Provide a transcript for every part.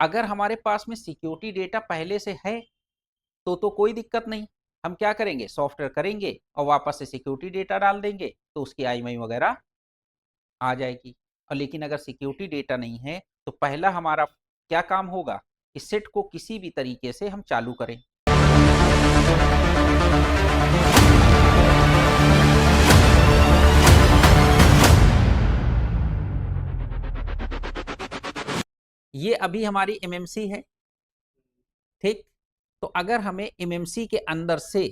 अगर हमारे पास में सिक्योरिटी डेटा पहले से है तो कोई दिक्कत नहीं, हम क्या करेंगे, सॉफ्टवेयर करेंगे और वापस से सिक्योरिटी डेटा डाल देंगे तो उसकी आईएमआई वगैरह आ जाएगी। और लेकिन अगर सिक्योरिटी डेटा नहीं है तो पहला हमारा क्या काम होगा, इस सेट को किसी भी तरीके से हम चालू करें। ये अभी हमारी एमएमसी है, ठीक। तो अगर हमें एमएमसी के अंदर से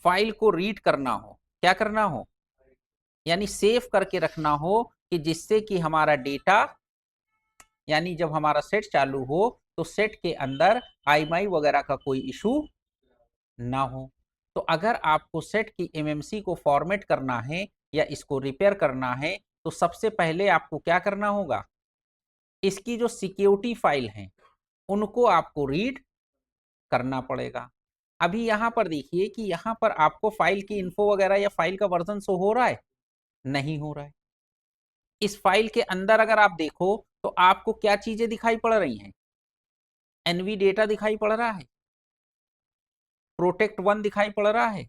फाइल को रीड करना हो, क्या करना हो, यानी सेव करके रखना हो कि जिससे कि हमारा डेटा, यानी जब हमारा सेट चालू हो तो सेट के अंदर आईएमआई वगैरह का कोई इशू ना हो। तो अगर आपको सेट की एमएमसी को फॉर्मेट करना है या इसको रिपेयर करना है तो सबसे पहले आपको क्या करना होगा, इसकी जो सिक्योरिटी फाइल है उनको आपको रीड करना पड़ेगा। अभी यहां पर देखिए कि यहां पर आपको फाइल की इन्फो वगैरह या फाइल का वर्जन शो हो रहा है, नहीं हो रहा है। इस फाइल के अंदर अगर आप देखो तो आपको क्या चीजें दिखाई पड़ रही हैं, एनवी डेटा दिखाई पड़ रहा है, प्रोटेक्ट वन दिखाई पड़ रहा है,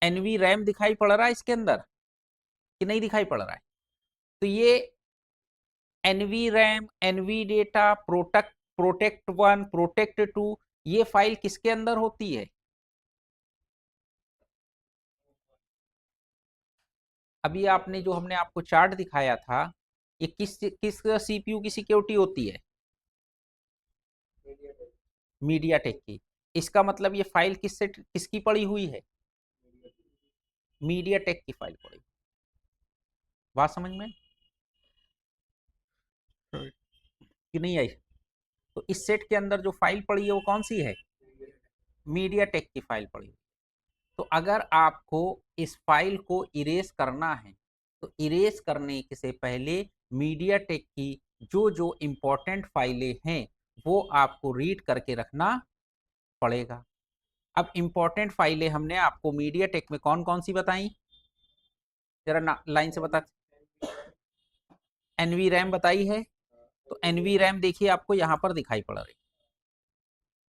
एनवी रैम दिखाई पड़ रहा है इसके अंदर कि नहीं दिखाई पड़ रहा है। तो ये NV RAM, NV data, protect one, protect two, ये फाइल किसके अंदर होती है, अभी आपने जो हमने आपको चार्ट दिखाया था, ये किस किस सीपीयू की सिक्योरिटी होती है, मीडिया टेक की। इसका मतलब ये फाइल किसकी पड़ी हुई है, मीडिया टेक की फाइल पड़ी। बात समझ में कि नहीं आई। तो इस सेट के अंदर जो फाइल पड़ी है वो कौन सी है, मीडिया टेक की फाइल पड़ी। तो अगर आपको इस फाइल को इरेज करना है तो इरेज करने से पहले मीडिया टेक की जो जो इंपॉर्टेंट फाइलें हैं वो आपको रीड करके रखना पड़ेगा। अब इंपॉर्टेंट फाइलें हमने आपको मीडिया टेक में कौन कौन सी बताई, जरा लाइन से बता। एनवी रैम बताई है, तो एनवी रैम देखिए आपको यहां पर दिखाई पड़ रही,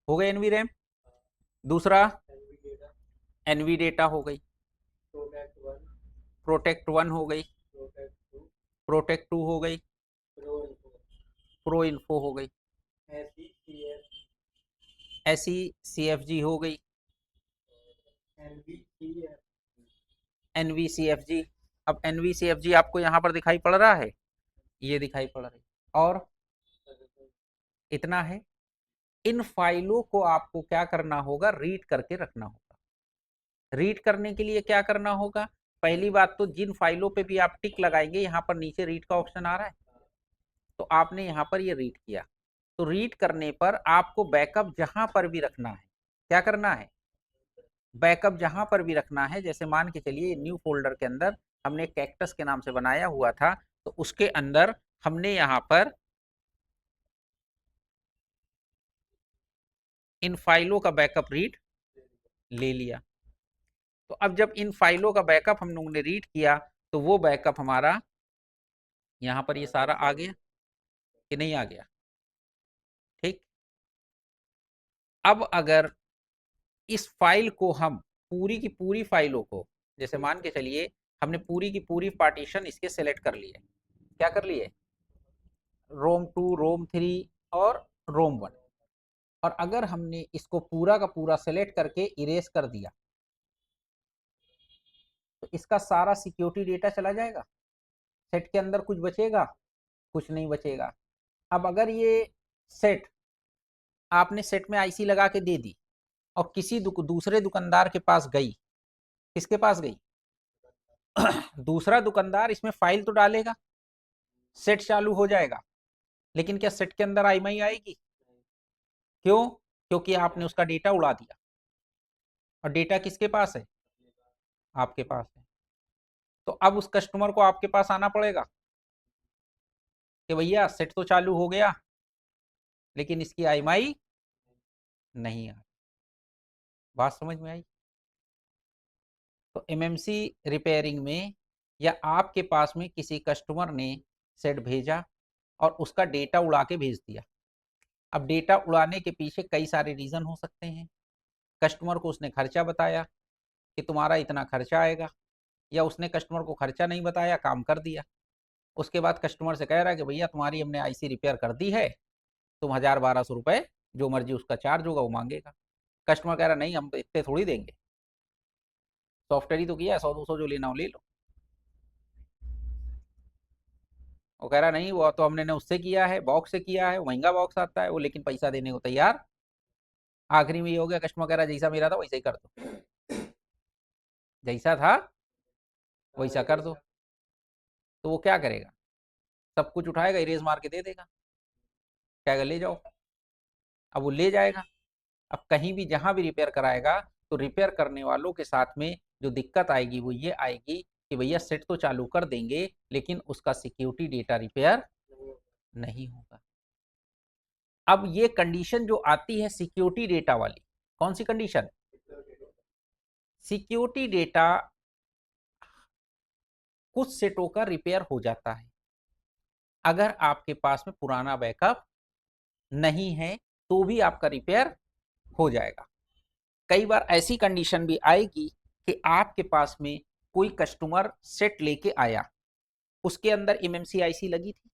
हो गई एनवी रैम। दूसरा एनवी डेटा हो गई, प्रोटेक्ट वन हो गई, प्रोटेक्ट टू हो गई, प्रो इन्फो हो गई, एसी सी एफ जी हो गई, एनवी सी एफ जी। अब एनवी सी एफ जी आपको यहाँ पर दिखाई पड़ रहा है, ये दिखाई पड़ रही, और इतना है। इन फाइलों को आपको क्या करना होगा, रीड करके रखना होगा। रीड करने के लिए क्या करना होगा, पहली बात तो जिन फाइलों पे भी आप टिक लगाएंगे यहाँ पर नीचे रीड का ऑप्शन आ रहा है, तो आपने यहाँ पर ये रीड किया। तो रीड करने पर आपको बैकअप जहां पर भी रखना है, क्या करना है, बैकअप जहां पर भी रखना है, जैसे मान के चलिए न्यू फोल्डर के अंदर हमने कैक्टस के नाम से बनाया हुआ था, तो उसके अंदर हमने यहाँ पर इन फाइलों का बैकअप रीड ले लिया। तो अब जब इन फाइलों का बैकअप हम लोगों ने रीड किया तो वो बैकअप हमारा यहाँ पर ये सारा आ गया कि नहीं आ गया, ठीक। अब अगर इस फाइल को हम पूरी की पूरी फाइलों को, जैसे मान के चलिए हमने पूरी की पूरी पार्टीशन इसके सेलेक्ट कर लिए, क्या कर लिए, रोम टू, रोम थ्री और रोम वन, और अगर हमने इसको पूरा का पूरा सेलेक्ट करके इरेज कर दिया तो इसका सारा सिक्योरिटी डेटा चला जाएगा, सेट के अंदर कुछ बचेगा, कुछ नहीं बचेगा। अब अगर ये सेट आपने सेट में आईसी लगा के दे दी और किसी दूसरे दुकानदार के पास गई, किसके पास गई दूसरा दुकानदार इसमें फाइल तो डालेगा, सेट चालू हो जाएगा, लेकिन क्या सेट के अंदर आईएमआई आएगी, क्यों, क्योंकि आपने उसका डेटा उड़ा दिया, और डेटा किसके पास है, आपके पास है। तो अब उस कस्टमर को आपके पास आना पड़ेगा कि भैया सेट तो चालू हो गया लेकिन इसकी आईएमआई नहीं आ, बात समझ में आई। तो एमएमसी रिपेयरिंग में, या आपके पास में किसी कस्टमर ने सेट भेजा और उसका डेटा उड़ा के भेज दिया, अब डेटा उड़ाने के पीछे कई सारे रीजन हो सकते हैं। कस्टमर को उसने खर्चा बताया कि तुम्हारा इतना खर्चा आएगा, या उसने कस्टमर को खर्चा नहीं बताया, काम कर दिया। उसके बाद कस्टमर से कह रहा है कि भैया तुम्हारी हमने आईसी रिपेयर कर दी है, तुम 1000-1200 रुपए जो मर्जी उसका चार्ज होगा वो मांगेगा। कस्टमर कह रहा नहीं, हम तो इतने थोड़ी देंगे, सॉफ्टवेयर ही तो किया है, 100-200 जो लेना हो ले लो। वो कह रहा नहीं, वो तो हमने ने उससे किया है, बॉक्स से किया है, वो महंगा बॉक्स आता है वो, लेकिन पैसा देने को तैयार। आखिरी में ये हो गया, कस्टमर कह रहा जैसा मेरा था वैसा ही कर दो, जैसा था वैसा कर दो। तो वो क्या करेगा, सब कुछ उठाएगा, इरेज मार के दे देगा, कहेगा ले जाओ। अब वो ले जाएगा। अब कहीं भी जहां भी रिपेयर कराएगा, तो रिपेयर करने वालों के साथ में जो दिक्कत आएगी वो ये आएगी कि भैया सेट तो चालू कर देंगे, लेकिन उसका सिक्योरिटी डेटा रिपेयर नहीं होगा। अब ये कंडीशन जो आती है सिक्योरिटी डेटा वाली, कौन सी कंडीशन? सिक्योरिटी डेटा कुछ सेटों का रिपेयर हो जाता है अगर आपके पास में पुराना बैकअप नहीं है, तो भी आपका रिपेयर हो जाएगा। कई बार ऐसी कंडीशन भी आएगी कि आपके पास में कोई कस्टमर सेट लेके आया, उसके अंदर एमएमसी आईसी लगी थी,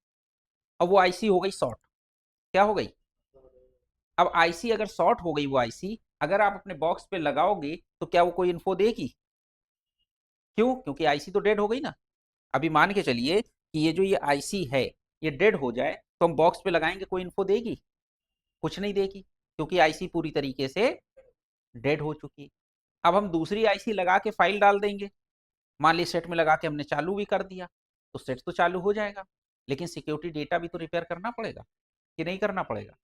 अब वो आईसी हो गई शॉर्ट। क्या हो गई? अब आईसी अगर शॉर्ट हो गई, वो आईसी अगर आप अपने बॉक्स पे लगाओगे तो क्या वो कोई इन्फो देगी? क्यों? क्योंकि आईसी तो डेड हो गई ना। अभी मान के चलिए कि ये जो ये आईसी है ये डेड हो जाए, तो हम बॉक्स पे लगाएंगे, कोई इन्फो देगी? कुछ नहीं देगी, क्योंकि आईसी पूरी तरीके से डेड हो चुकी। अब हम दूसरी आईसी लगा के फाइल डाल देंगे, मान ली सेट में लगा के हमने चालू भी कर दिया, तो सेट तो चालू हो जाएगा, लेकिन सिक्योरिटी डेटा भी तो रिपेयर करना पड़ेगा कि नहीं करना पड़ेगा?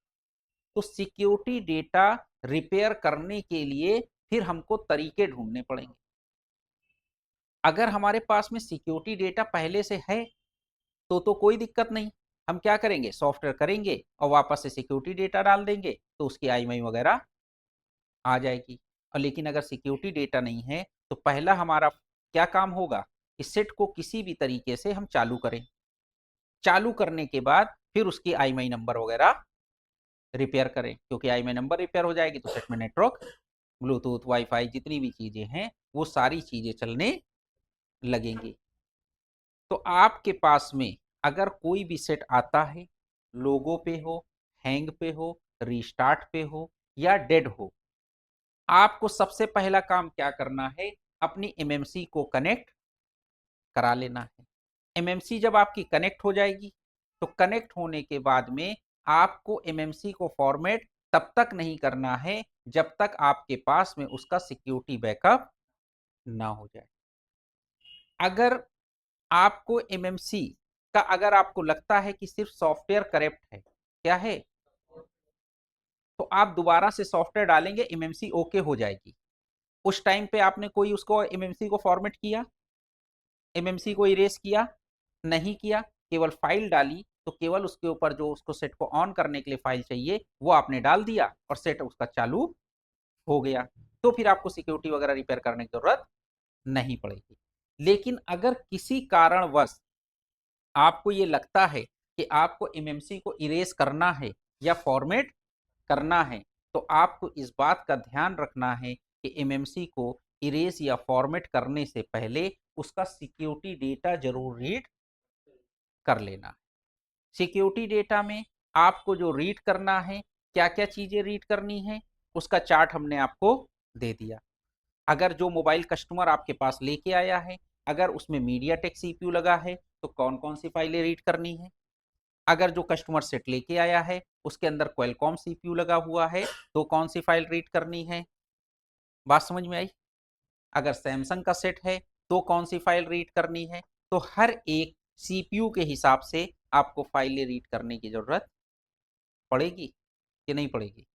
तो सिक्योरिटी डेटा रिपेयर करने के लिए फिर हमको तरीके ढूंढने पड़ेंगे। अगर हमारे पास में सिक्योरिटी डेटा पहले से है तो कोई दिक्कत नहीं, हम क्या करेंगे, सॉफ्टवेयर करेंगे और वापस से सिक्योरिटी डेटा डाल देंगे, तो उसकी आईएमआई वगैरह आ जाएगी। और लेकिन अगर सिक्योरिटी डेटा नहीं है, तो पहला हमारा क्या काम होगा, इस सेट को किसी भी तरीके से हम चालू करें, चालू करने के बाद फिर उसकी आईएमआई नंबर वगैरह रिपेयर करें, क्योंकि आईएमआई नंबर रिपेयर हो जाएगी तो सेट में नेटवर्क, ब्लूटूथ, वाईफाई जितनी भी चीजें हैं वो सारी चीजें चलने लगेंगी। तो आपके पास में अगर कोई भी सेट आता है, लोगो पे हो, हैंग पे हो, रीस्टार्ट पे हो या डेड हो, आपको सबसे पहला काम क्या करना है, अपनी एमएमसी को कनेक्ट करा लेना है। एमएमसी जब आपकी कनेक्ट हो जाएगी, तो कनेक्ट होने के बाद में आपको एमएमसी को फॉर्मेट तब तक नहीं करना है जब तक आपके पास में उसका सिक्योरिटी बैकअप ना हो जाए। अगर आपको एमएमसी का अगर आपको लगता है कि सिर्फ सॉफ्टवेयर करेक्ट है, क्या है, तो आप दोबारा से सॉफ्टवेयर डालेंगे, एमएमसी ओके हो जाएगी। उस टाइम पे आपने कोई उसको एमएमसी को फॉर्मेट किया, एमएमसी को इरेज किया? नहीं किया, केवल फाइल डाली, तो केवल उसके ऊपर जो उसको सेट को ऑन करने के लिए फाइल चाहिए वो आपने डाल दिया और सेट उसका चालू हो गया, तो फिर आपको सिक्योरिटी वगैरह रिपेयर करने की जरूरत नहीं पड़ेगी। लेकिन अगर किसी कारणवश आपको ये लगता है कि आपको एमएमसी को इरेज करना है या फॉर्मेट करना है, तो आपको इस बात का ध्यान रखना है कि एमएमसी को इरेज या फॉर्मेट करने से पहले उसका सिक्योरिटी डेटा जरूर रीड कर लेना है। सिक्योरिटी डेटा में आपको जो रीड करना है, क्या क्या चीजें रीड करनी है, उसका चार्ट हमने आपको दे दिया। अगर जो मोबाइल कस्टमर आपके पास लेके आया है, अगर उसमें मीडिया टेक सीपीयू लगा है, तो कौन कौन सी फाइलें रीड करनी है। अगर जो कस्टमर सेट लेके आया है उसके अंदर क्वेलकॉम सीपीयू लगा हुआ है, तो कौन सी फाइल रीड करनी है। बात समझ में आई? अगर सैमसंग का सेट है तो कौन सी फाइल रीड करनी है। तो हर एक सीपीयू के हिसाब से आपको फाइलें रीड करने की जरूरत पड़ेगी कि नहीं पड़ेगी।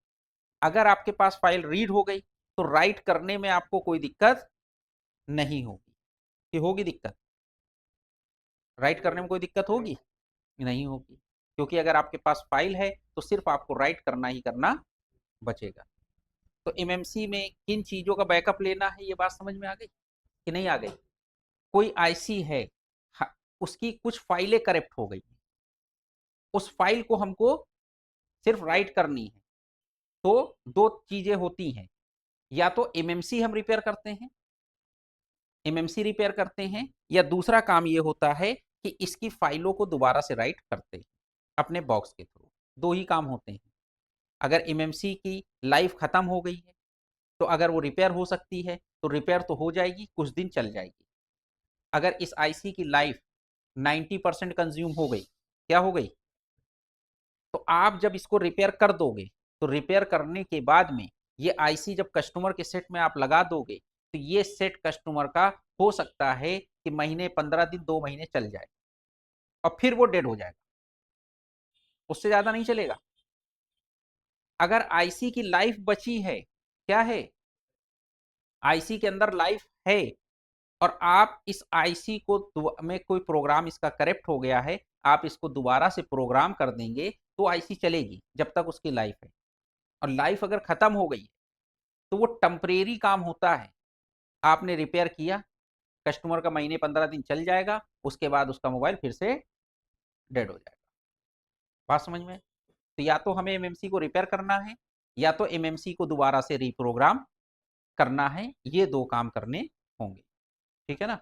अगर आपके पास फाइल रीड हो गई तो राइट करने में आपको कोई दिक्कत नहीं होगी, कि होगी दिक्कत? राइट करने में कोई दिक्कत होगी? नहीं होगी, क्योंकि अगर आपके पास फाइल है तो सिर्फ आपको राइट करना ही करना बचेगा। तो एमएमसी में किन चीजों का बैकअप लेना है, ये बात समझ में आ गई कि नहीं आ गई? कोई आईसी है, उसकी कुछ फाइलें करप्ट हो गई, उस फाइल को हमको सिर्फ राइट करनी है। तो दो चीजें होती हैं, या तो एमएमसी हम रिपेयर करते हैं, एमएमसी रिपेयर करते हैं, या दूसरा काम ये होता है कि इसकी फाइलों को दोबारा से राइट करते हैं अपने बॉक्स के थ्रू। दो ही काम होते हैं। अगर एमएमसी की लाइफ खत्म हो गई है तो अगर वो रिपेयर हो सकती है तो रिपेयर तो हो जाएगी, कुछ दिन चल जाएगी। अगर इस आईसी की लाइफ 90% कंज्यूम हो गई, क्या हो गई, तो आप जब इसको रिपेयर कर दोगे तो रिपेयर करने के बाद में ये आईसी जब कस्टमर के सेट में आप लगा दोगे तो ये सेट कस्टमर का हो सकता है कि महीने, 15 दिन, 2 महीने चल जाए और फिर वो डेड हो जाएगा, उससे ज्यादा नहीं चलेगा। अगर आईसी की लाइफ बची है, क्या है, आईसी के अंदर लाइफ है, और आप इस आईसी को में कोई प्रोग्राम इसका करेक्ट हो गया है, आप इसको दोबारा से प्रोग्राम कर देंगे तो आईसी चलेगी जब तक उसकी लाइफ है। और लाइफ अगर खत्म हो गई है तो वो टेम्परेरी काम होता है। आपने रिपेयर किया, कस्टमर का महीने 15 दिन चल जाएगा, उसके बाद उसका मोबाइल फिर से डेड हो जाएगा। बात समझ में? तो या तो हमें एमएमसी को रिपेयर करना है, या तो एमएमसी को दोबारा से रिप्रोग्राम करना है, ये दो काम करने होंगे। ठीक है ना?